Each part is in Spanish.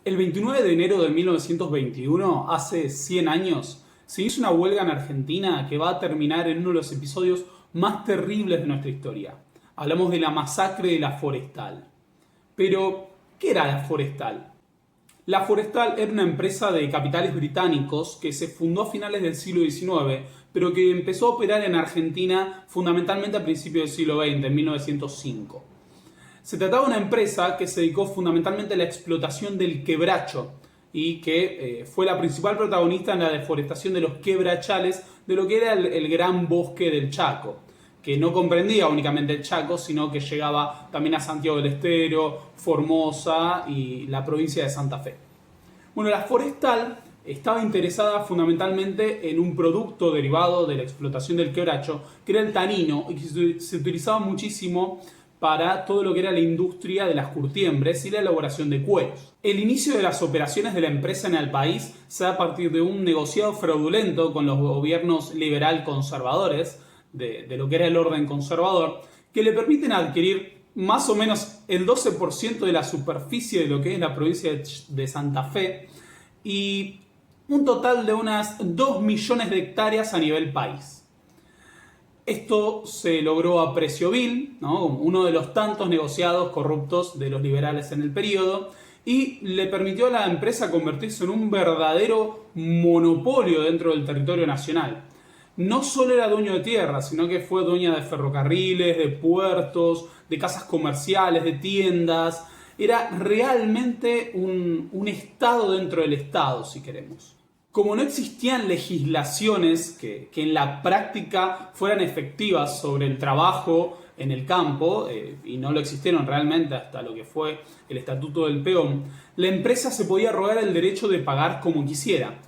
El 29 de enero de 1921, hace 100 años, se hizo una huelga en Argentina que va a terminar en uno de los episodios más terribles de nuestra historia. Hablamos de la masacre de la Forestal. Pero, ¿qué era la Forestal? La Forestal era una empresa de capitales británicos que se fundó a finales del siglo XIX, pero que empezó a operar en Argentina fundamentalmente a principios del siglo XX, en 1905. Se trataba de una empresa que se dedicó fundamentalmente a la explotación del quebracho y que fue la principal protagonista en la deforestación de los quebrachales de lo que era el gran bosque del Chaco, que no comprendía únicamente el Chaco, sino que llegaba también a Santiago del Estero, Formosa y la provincia de Santa Fe. Bueno, la Forestal estaba interesada fundamentalmente en un producto derivado de la explotación del quebracho, que era el tanino, y que se utilizaba muchísimo para todo lo que era la industria de las curtiembres y la elaboración de cueros. El inicio de las operaciones de la empresa en el país se da a partir de un negociado fraudulento con los gobiernos liberal-conservadores, de lo que era el orden conservador, que le permiten adquirir más o menos el 12% de la superficie de lo que es la provincia de Santa Fe y un total de unas 2 millones de hectáreas a nivel país. Esto se logró a precio vil, ¿no? Uno de los tantos negociados corruptos de los liberales en el periodo, y le permitió a la empresa convertirse en un verdadero monopolio dentro del territorio nacional. No solo era dueño de tierra, sino que fue dueña de ferrocarriles, de puertos, de casas comerciales, de tiendas. Era realmente un estado dentro del estado, si queremos. Como no existían legislaciones que en la práctica fueran efectivas sobre el trabajo en el campo, y no lo existieron realmente hasta lo que fue el Estatuto del Peón, la empresa se podía arrogar el derecho de pagar como quisiera.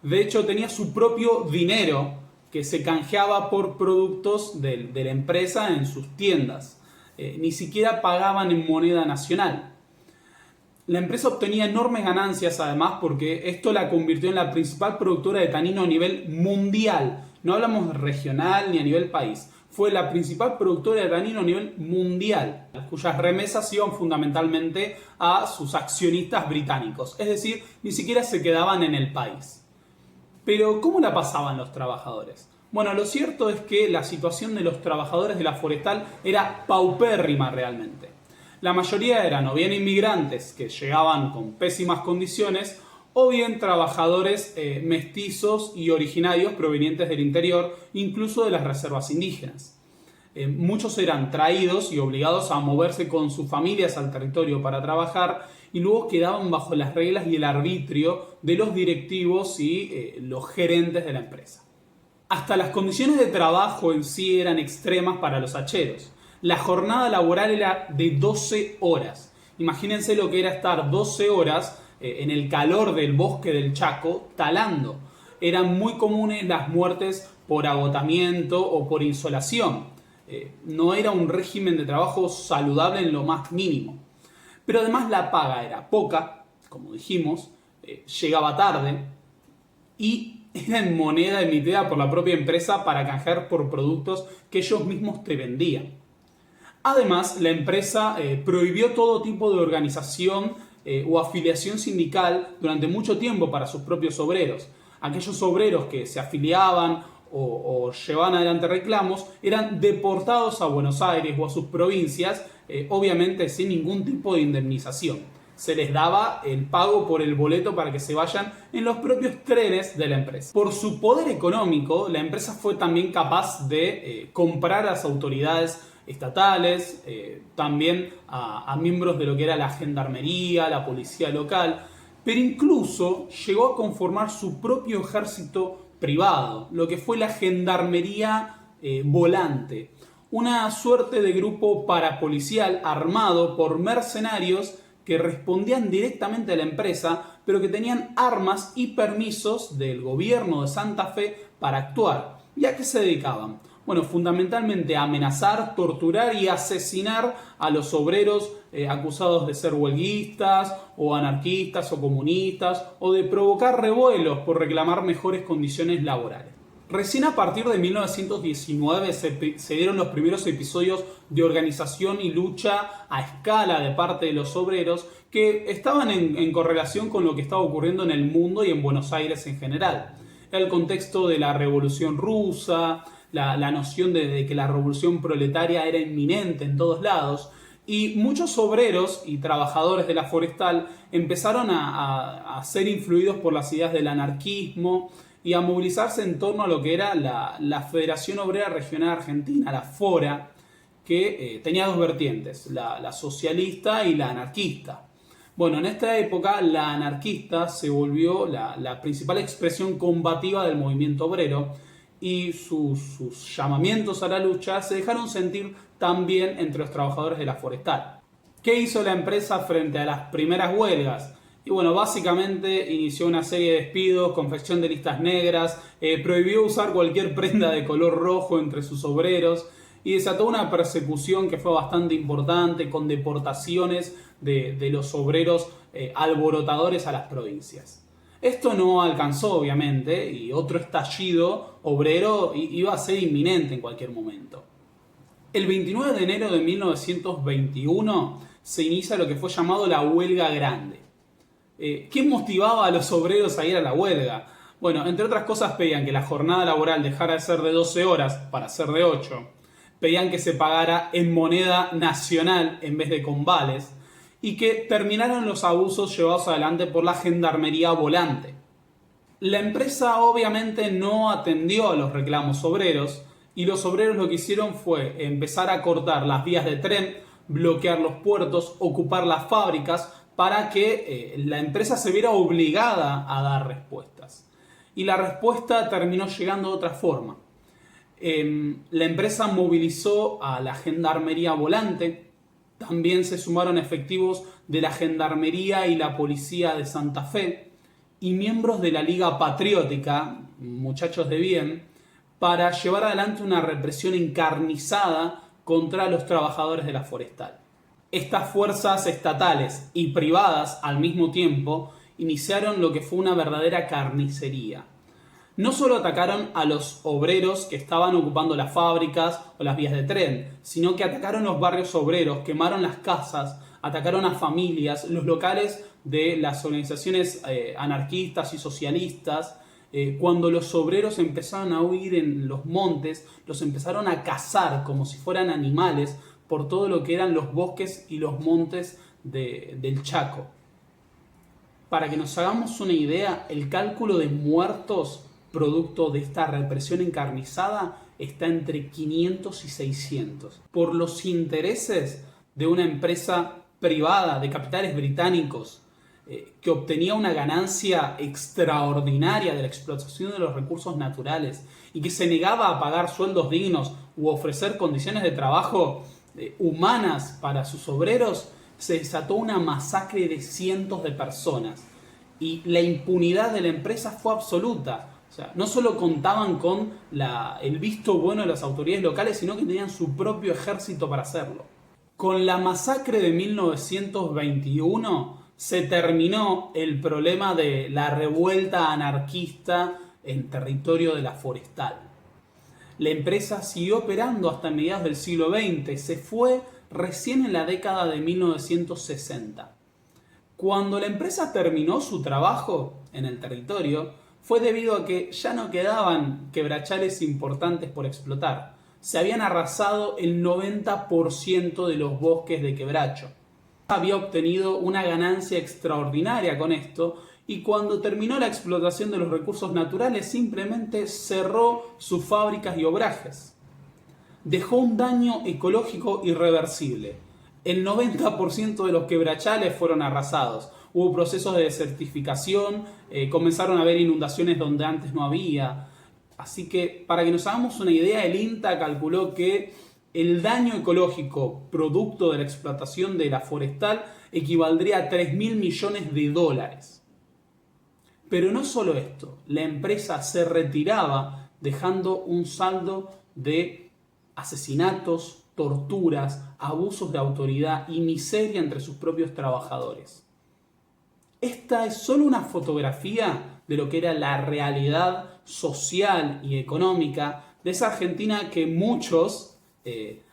De hecho, tenía su propio dinero que se canjeaba por productos de la empresa en sus tiendas. Ni siquiera pagaban en moneda nacional. La empresa obtenía enormes ganancias además porque esto la convirtió en la principal productora de tanino a nivel mundial. No hablamos regional ni a nivel país. Fue la principal productora de tanino a nivel mundial, cuyas remesas iban fundamentalmente a sus accionistas británicos. Es decir, ni siquiera se quedaban en el país. Pero, ¿cómo la pasaban los trabajadores? Bueno, lo cierto es que la situación de los trabajadores de la Forestal era paupérrima realmente. La mayoría eran o bien inmigrantes que llegaban con pésimas condiciones o bien trabajadores mestizos y originarios provenientes del interior, incluso de las reservas indígenas. Muchos eran traídos y obligados a moverse con sus familias al territorio para trabajar y luego quedaban bajo las reglas y el arbitrio de los directivos y los gerentes de la empresa. Hasta las condiciones de trabajo en sí eran extremas para los hacheros. La jornada laboral era de 12 horas. Imagínense lo que era estar 12 horas en el calor del bosque del Chaco talando. Eran muy comunes las muertes por agotamiento o por insolación. No era un régimen de trabajo saludable en lo más mínimo. Pero además la paga era poca, como dijimos, llegaba tarde y era en moneda emitida por la propia empresa para canjear por productos que ellos mismos te vendían. Además, la empresa prohibió todo tipo de organización o afiliación sindical durante mucho tiempo para sus propios obreros. Aquellos obreros que se afiliaban o llevaban adelante reclamos eran deportados a Buenos Aires o a sus provincias, obviamente sin ningún tipo de indemnización. Se les daba el pago por el boleto para que se vayan en los propios trenes de la empresa. Por su poder económico, la empresa fue también capaz de comprar a las autoridades estatales, también a miembros de lo que era la gendarmería, la policía local, pero incluso llegó a conformar su propio ejército privado, lo que fue la gendarmería volante, una suerte de grupo parapolicial armado por mercenarios que respondían directamente a la empresa, pero que tenían armas y permisos del gobierno de Santa Fe para actuar. ¿Y a qué se dedicaban? Bueno, fundamentalmente a amenazar, torturar y asesinar a los obreros acusados de ser huelguistas o anarquistas o comunistas o de provocar revuelos por reclamar mejores condiciones laborales. Recién a partir de 1919 se dieron los primeros episodios de organización y lucha a escala de parte de los obreros que estaban en correlación con lo que estaba ocurriendo en el mundo y en Buenos Aires en general. El contexto de la Revolución Rusa, la noción de que la revolución proletaria era inminente en todos lados, y muchos obreros y trabajadores de la forestal empezaron a ser influidos por las ideas del anarquismo y a movilizarse en torno a lo que era la Federación Obrera Regional Argentina, la FORA, que tenía dos vertientes, la socialista y la anarquista. Bueno, en esta época la anarquista se volvió la principal expresión combativa del movimiento obrero y sus llamamientos a la lucha se dejaron sentir también entre los trabajadores de la forestal. ¿Qué hizo la empresa frente a las primeras huelgas? Y bueno, básicamente inició una serie de despidos, confección de listas negras, prohibió usar cualquier prenda de color rojo entre sus obreros y desató una persecución que fue bastante importante con deportaciones de los obreros alborotadores a las provincias. Esto no alcanzó, obviamente, y otro estallido obrero iba a ser inminente en cualquier momento. El 29 de enero de 1921 se inicia lo que fue llamado la Huelga Grande. ¿Qué motivaba a los obreros a ir a la huelga? Bueno, entre otras cosas pedían que la jornada laboral dejara de ser de 12 horas para ser de 8. Pedían que se pagara en moneda nacional en vez de con vales y que terminaran los abusos llevados adelante por la gendarmería volante. La empresa obviamente no atendió a los reclamos obreros y los obreros lo que hicieron fue empezar a cortar las vías de tren, bloquear los puertos, ocupar las fábricas para que la empresa se viera obligada a dar respuestas. Y la respuesta terminó llegando de otra forma. La empresa movilizó a la gendarmería volante, también se sumaron efectivos de la gendarmería y la policía de Santa Fe y miembros de la Liga Patriótica, muchachos de bien, para llevar adelante una represión encarnizada contra los trabajadores de la forestal. Estas fuerzas estatales y privadas al mismo tiempo iniciaron lo que fue una verdadera carnicería. No solo atacaron a los obreros que estaban ocupando las fábricas o las vías de tren, sino que atacaron los barrios obreros, quemaron las casas, atacaron a familias, los locales de las organizaciones anarquistas y socialistas. Cuando los obreros empezaron a huir en los montes, los empezaron a cazar como si fueran animales por todo lo que eran los bosques y los montes del Chaco. Para que nos hagamos una idea, el cálculo de muertos producto de esta represión encarnizada está entre 500 y 600 por los intereses de una empresa privada de capitales británicos que obtenía una ganancia extraordinaria de la explotación de los recursos naturales y que se negaba a pagar sueldos dignos u ofrecer condiciones de trabajo humanas para sus obreros. Se desató una masacre de cientos de personas y la impunidad de la empresa fue absoluta. O sea, no solo contaban con el visto bueno de las autoridades locales, sino que tenían su propio ejército para hacerlo. Con la masacre de 1921 se terminó el problema de la revuelta anarquista en territorio de la forestal. La empresa siguió operando hasta mediados del siglo XX, se fue recién en la década de 1960. Cuando la empresa terminó su trabajo en el territorio, fue debido a que ya no quedaban quebrachales importantes por explotar. Se habían arrasado el 90% de los bosques de quebracho. Había obtenido una ganancia extraordinaria con esto y cuando terminó la explotación de los recursos naturales simplemente cerró sus fábricas y obrajes. Dejó un daño ecológico irreversible. El 90% de los quebrachales fueron arrasados. Hubo procesos de desertificación, comenzaron a haber inundaciones donde antes no había. Así que, para que nos hagamos una idea, el INTA calculó que el daño ecológico producto de la explotación de la forestal equivaldría a 3.000 millones de dólares. Pero no solo esto, la empresa se retiraba dejando un saldo de asesinatos, torturas, abusos de autoridad y miseria entre sus propios trabajadores. Esta es solo una fotografía de lo que era la realidad social y económica, de esa Argentina que muchos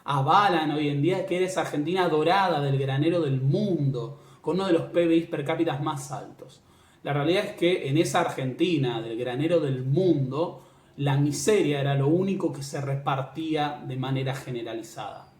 avalan hoy en día, que era esa Argentina dorada del granero del mundo, con uno de los PBI per cápita más altos. La realidad es que en esa Argentina del granero del mundo, la miseria era lo único que se repartía de manera generalizada.